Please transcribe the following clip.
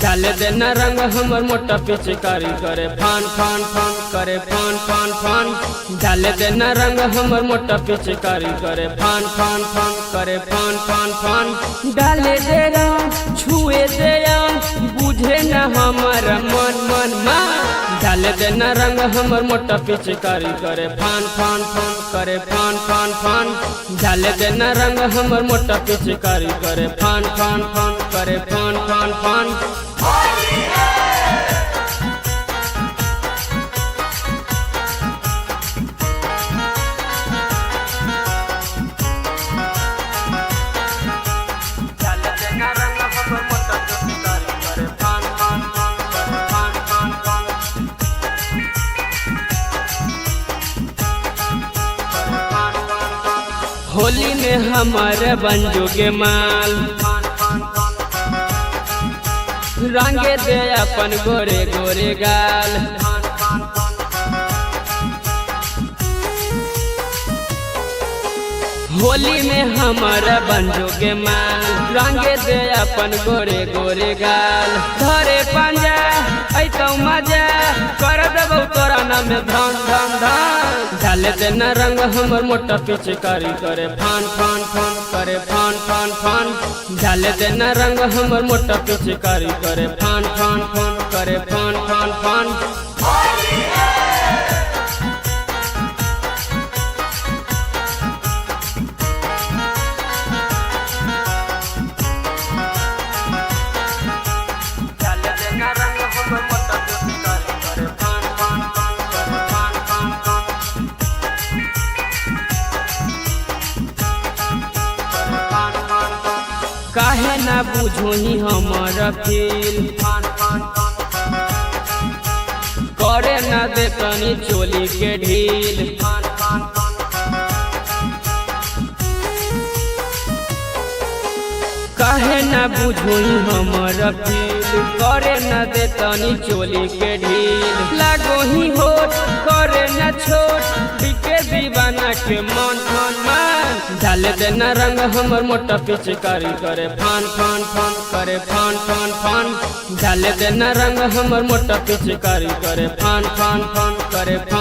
डाल देना रंग हमर मोटा पिचकारी करे फान फान फान करे फान फान फान। डाल देना रंग हमर मोटा पिचकारी करे फान फान फान करे फान फान फान। डाले दे रंग छुए दे बुझे न हमारा मन मन मन। डाल देना रंग हमर मोटा पिचकारी करे फान फान फान करे फान फान फान। डाल देना रंग हमर मोटा पिचकारी करे फान फान फान करे फान फान फान। होली में हमारे बंजो के माल रंगे दे अपन गोरे गोरे गाल। होली में हमारा बंजो के माल रंगे दे अपन गोरे गोरे गाल। धरे पंजा ऐतो मजा कर देबो तोरा नाम धन धन धन। डाल देना रंग हमर मोटा पिचकारी करे फान फान फान करे फान फान फान। डाल देना रंग हमर मोटा पिचकारी करे फान फान फान करे फान फान फान। काहे ना बुझो ही हमारा फील करे ना दे तनी चोली के ढील। काहे ना बुझो ही हमारा फील करे ना दे तनी चोली के ढील। लागो ही होठ करे ना छोट बिके दीवाना के मन मन मन। डाल देना रंग हमर मोटा पिचकारी करे फान फान फान करे फान फान फान। डाल देना रंग हमर मोटा पिचकारी करे फान फान फान करे फान।